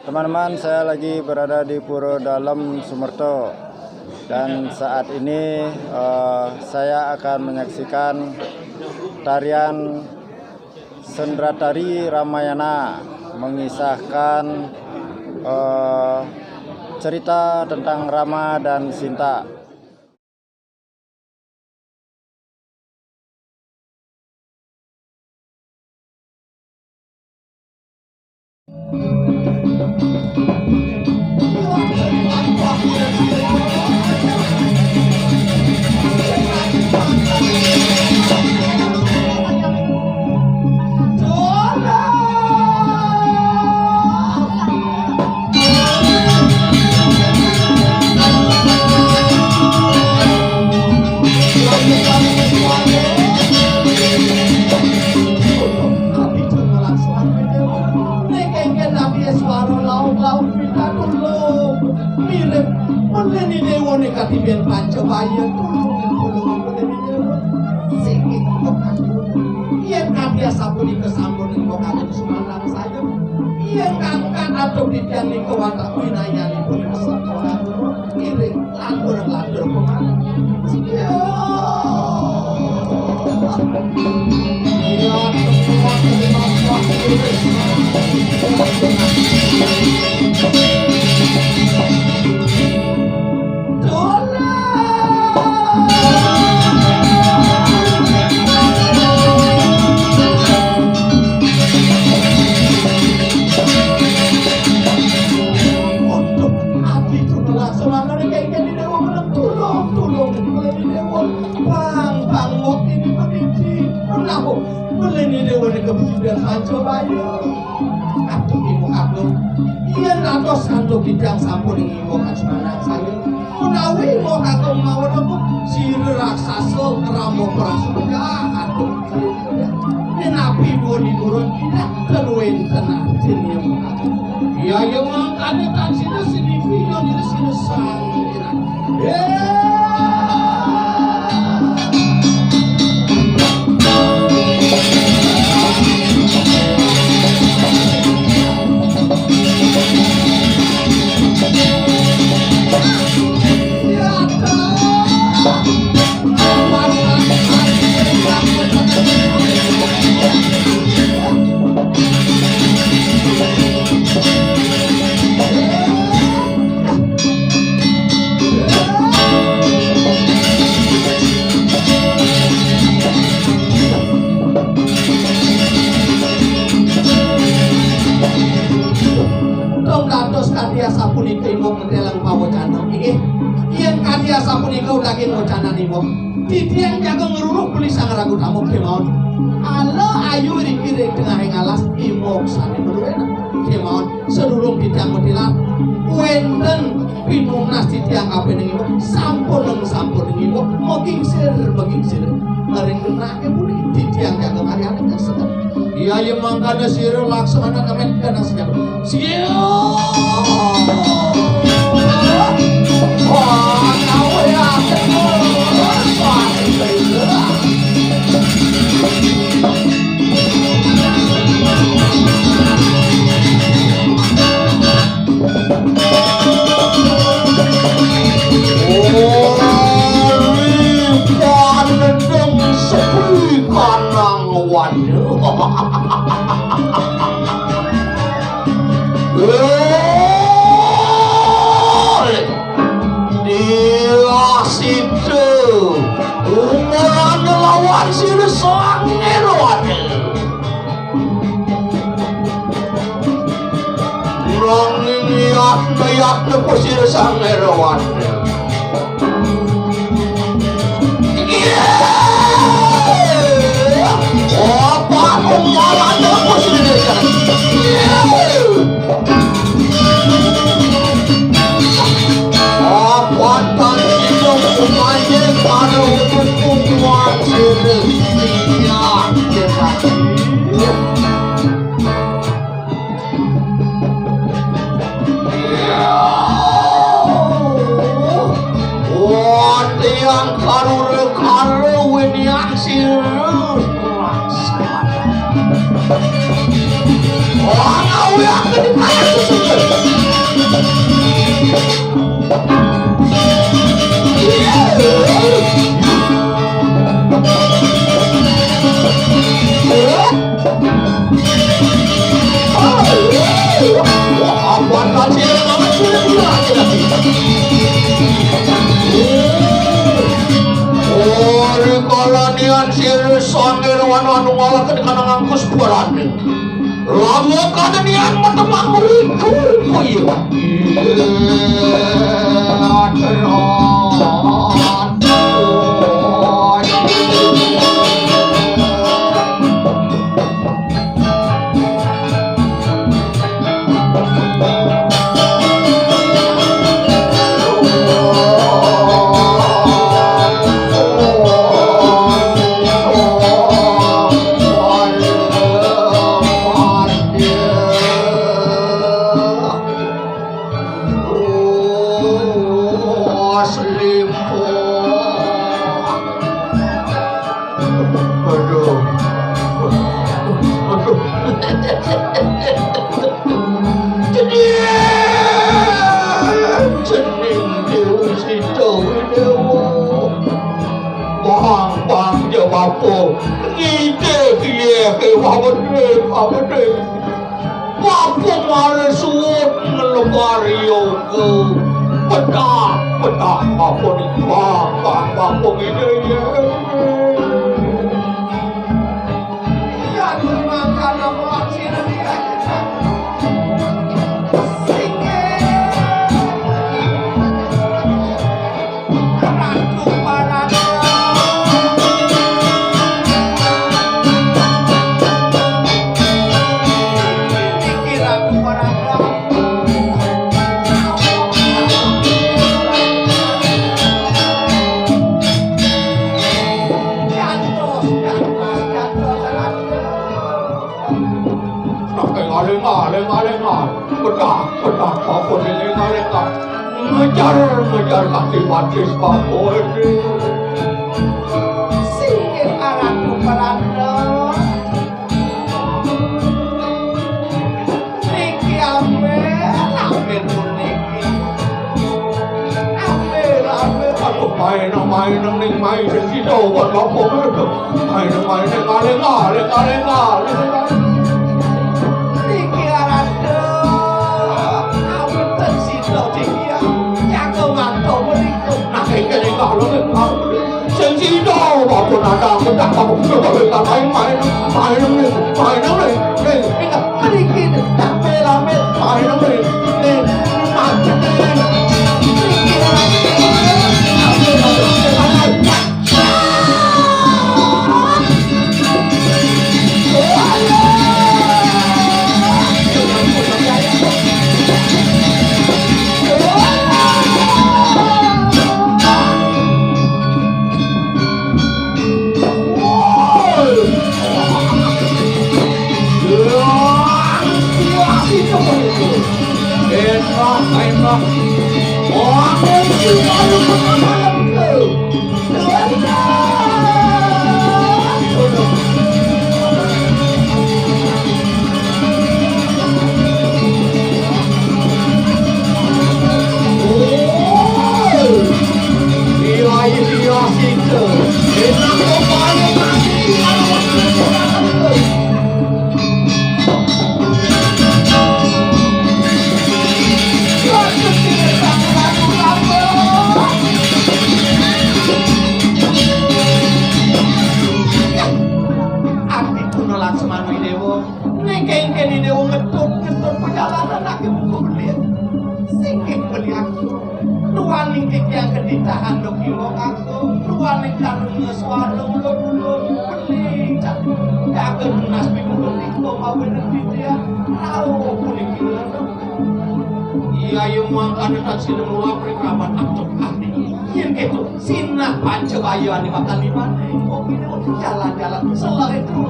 Teman-teman, saya lagi berada di Puro Dalem, Sumerto, dan saat ini saya akan menyaksikan tarian Sendratari Ramayana, mengisahkan cerita tentang Rama dan Sinta. Katibian Pancawaya sikit yen kabeh sabuni kesambon ing kok Sumatera saja yen kangkan atau didian ing watak winayani pun kesempatan kiri landur pemana kemudian coba ayo aku ibu aku iya natos kanto bidang sampun ibu kasmanan saya menawi mau aku mau aku si raksasa keramo prasuda aku nabi boni burun tidak keluin tenang sini aku iya yang mangkane tan sini video di sini sang titian jago ngeruruk beli sang ragu tamu kemauan alo ayu rikiri tengah ngalas imok sani berwena kemauan seluruh bidang medilan wenten pinumnas titian kapen imok sampun imok mau gingsir ngering kenake buli titian jago ngarian kesel iya yang mangkana siru laksana kamen kena sejak siu wah kau ya Bayak na kusir sang erawan. Apa umaran na kusir sang? Apa tan sinong umanye para untuk kumuan sirnya kita. Yang karu winian sir orang awak ke di mana sangir anu ngalakeun kana ngangkus barane. Lamun kadenian mah temang riku ieu. Mengejar kaki matis papoe singkir arahku paranda niki ambil niki ambil aku main ning main si do buat papoe main ngaleng niki arahku ambil tersido dia cái đó nó được không sen chỉ đâu bảo con nào đang con đang bảo con bảo người ta mày nó này cái cái đi kia đang mê là mê mày nó này nên mà chân này Pancabayan di makan di mana? Jalan-jalan selain itu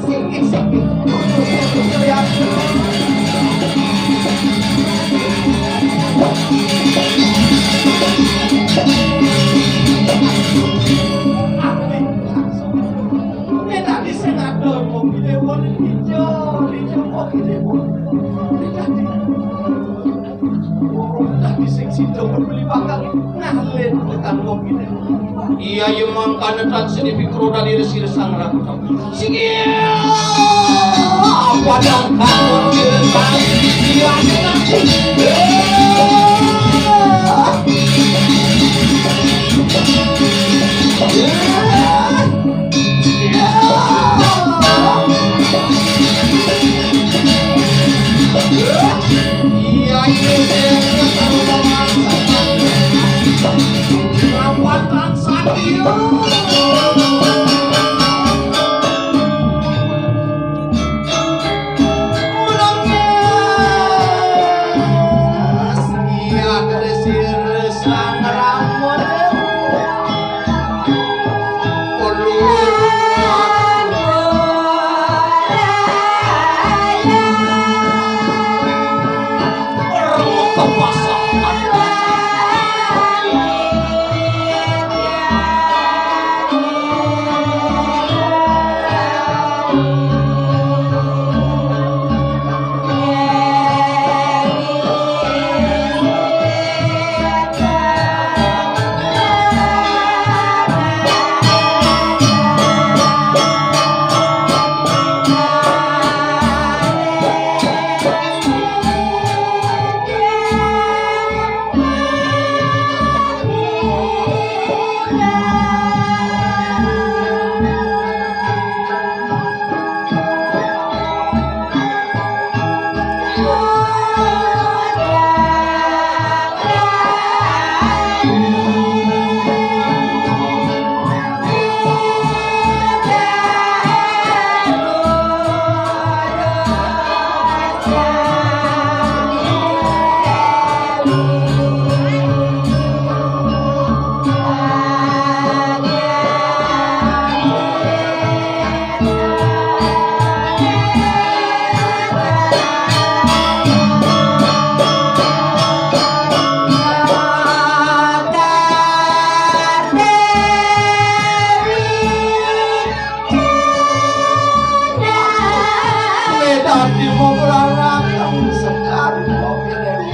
singkir iya yang mangkana transi pikro dari resir sang ragu sige padang kamu iya dengan Iya Rawatan Satyo. Iya kesir sang rambut. Tadi mau berangkat sekali kopi Dewi.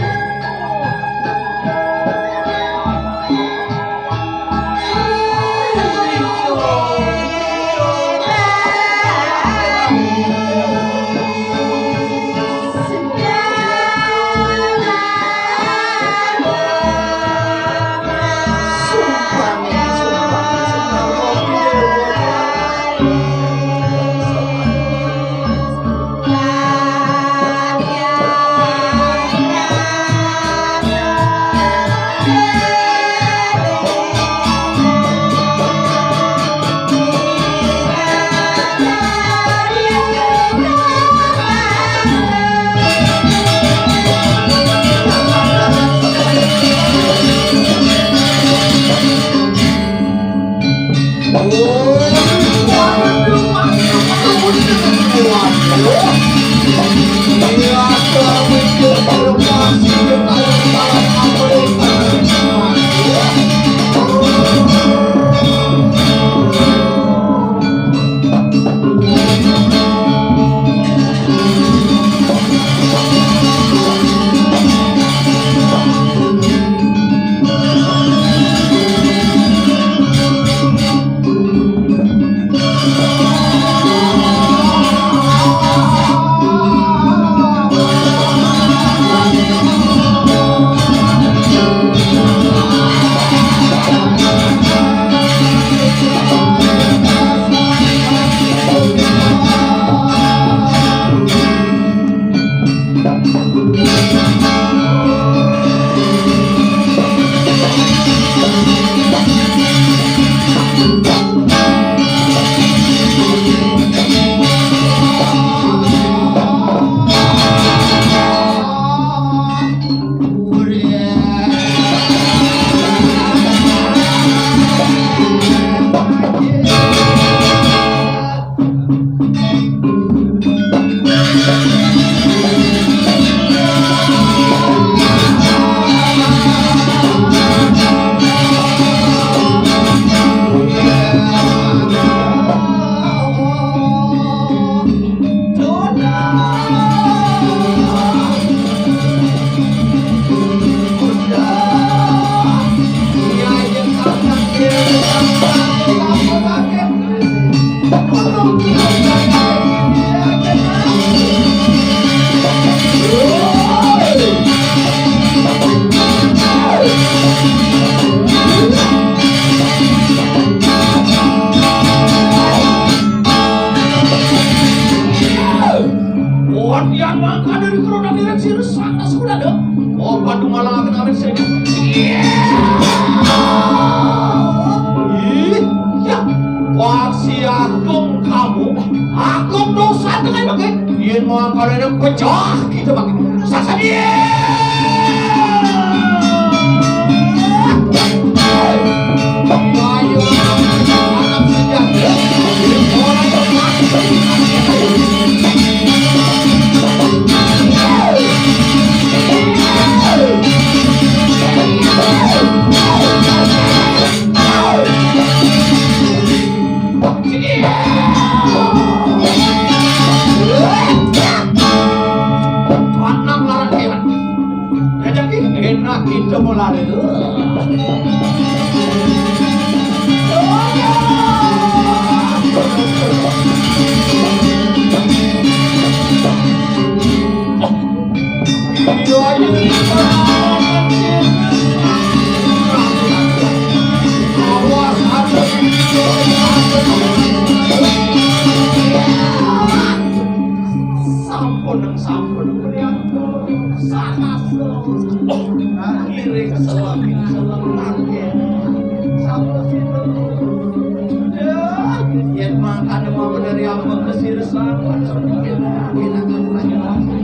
kesir sana sudah deh. Oh, Bandung malah akan ambil sini. Ih, ya, wasi agung kamu, agung dosa dengan pakai. Yen mau kalian pecah gitu pakai. Sasa dia. Ayo, anak senjata. Orang anak larang hewan. Jadi enak kita mau lari. Sampun kalian sangat akhirnya selami selengkapnya sampai situ yang makan mau dari apa kesir sama sedikit kita akan lanjut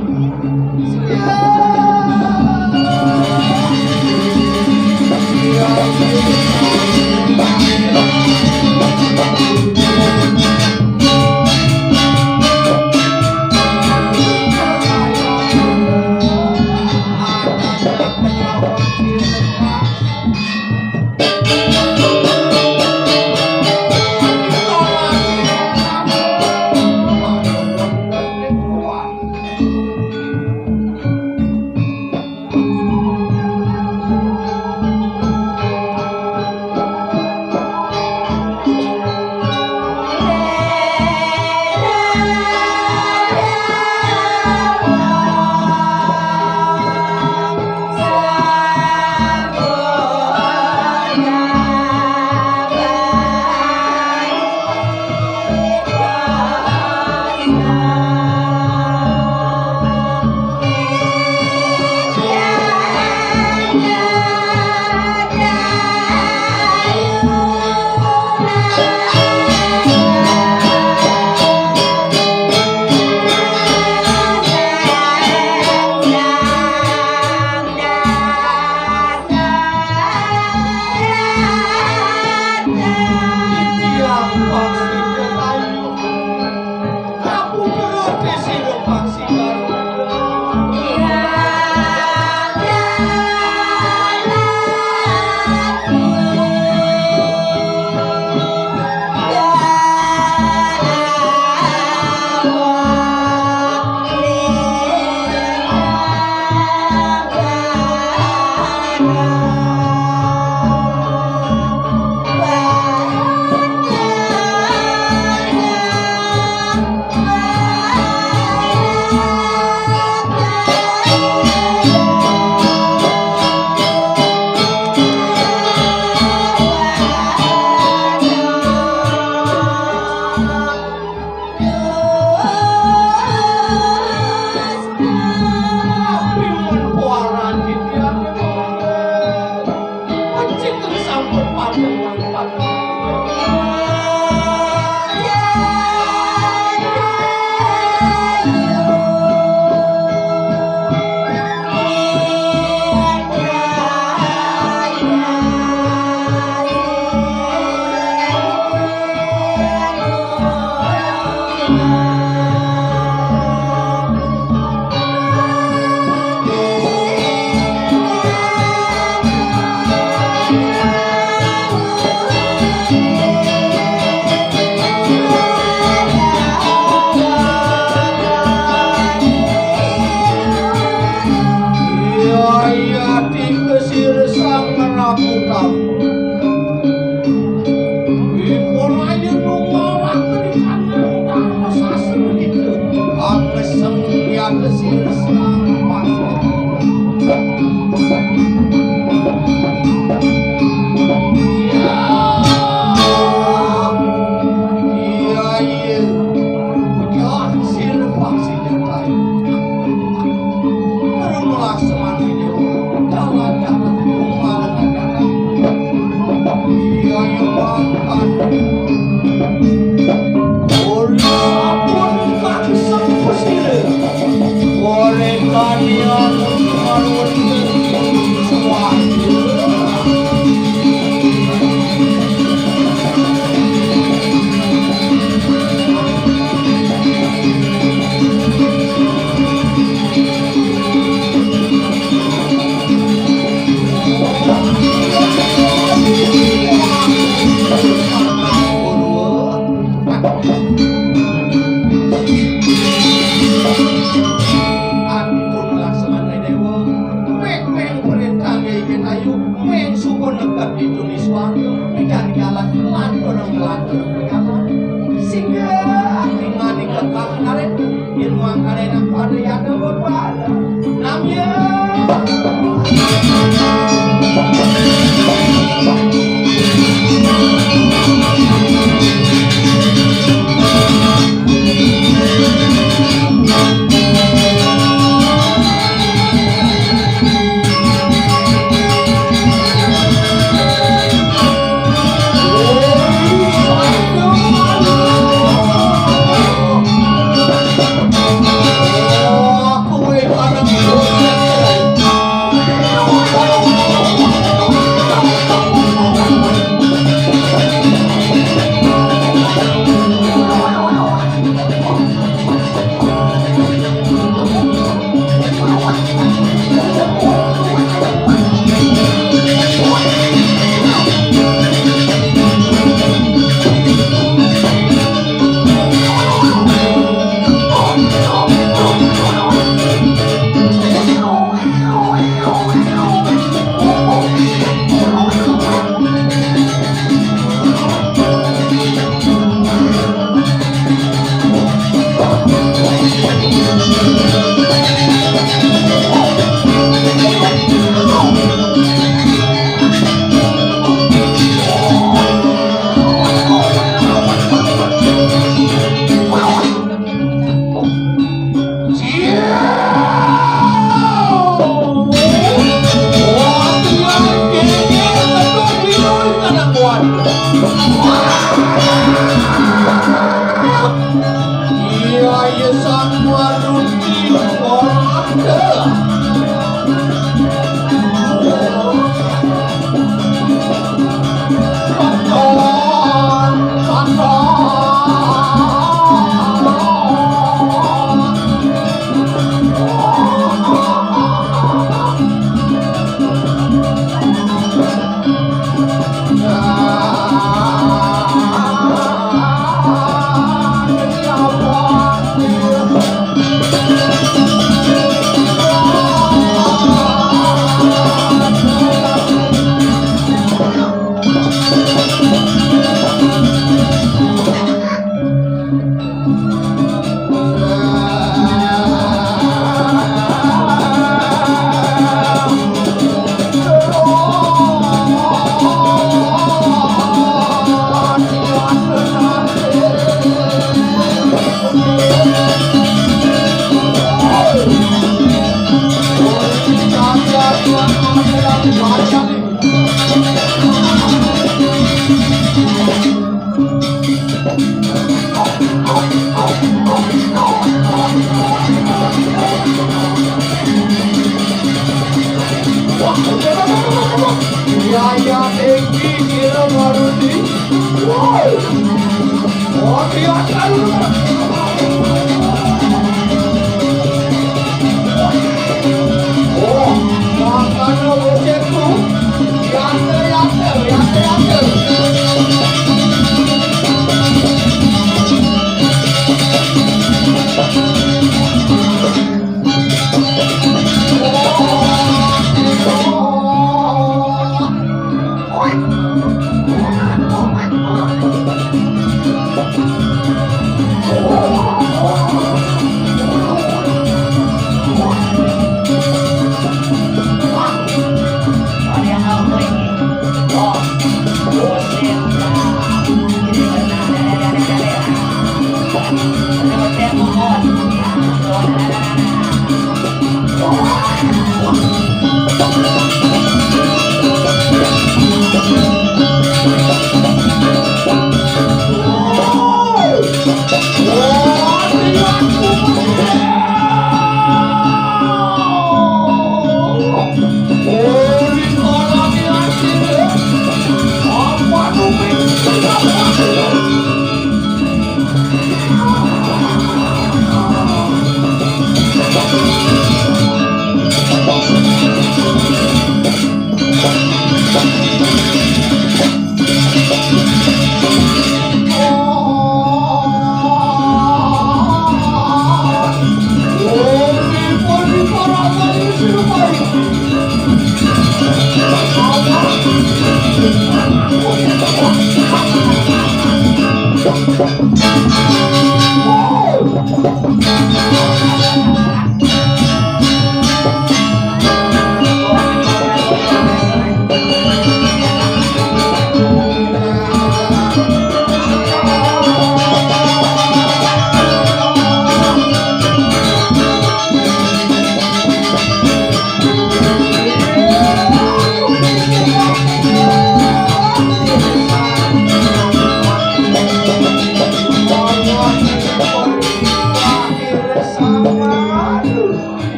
Oh,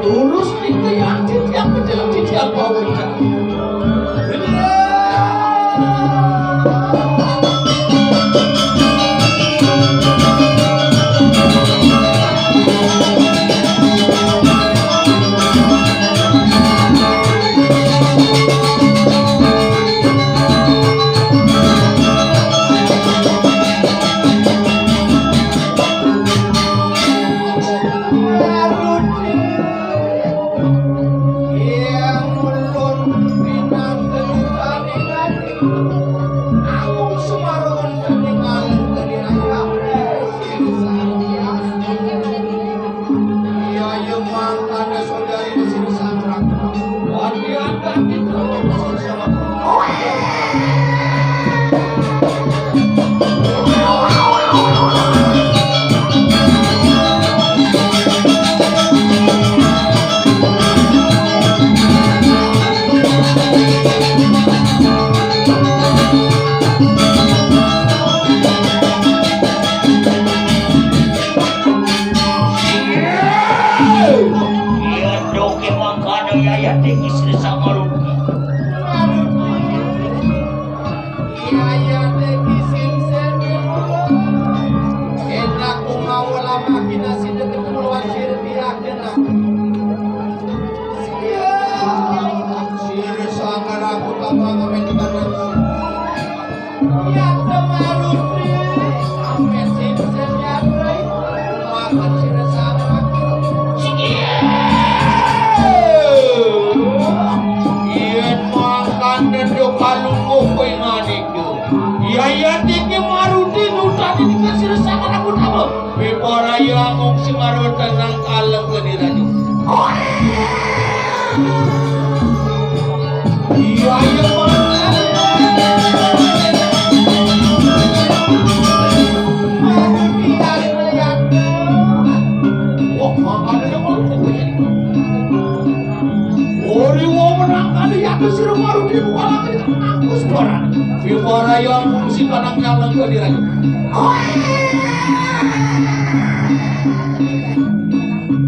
Tulus di kaya titiang kejelang titiang bawah.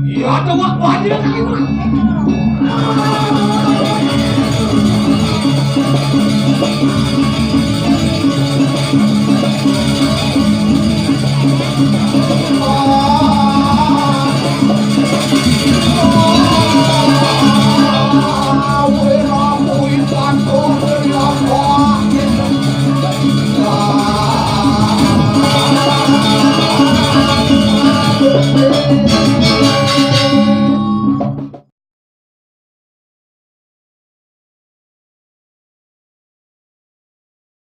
Ya, ada waktu aja.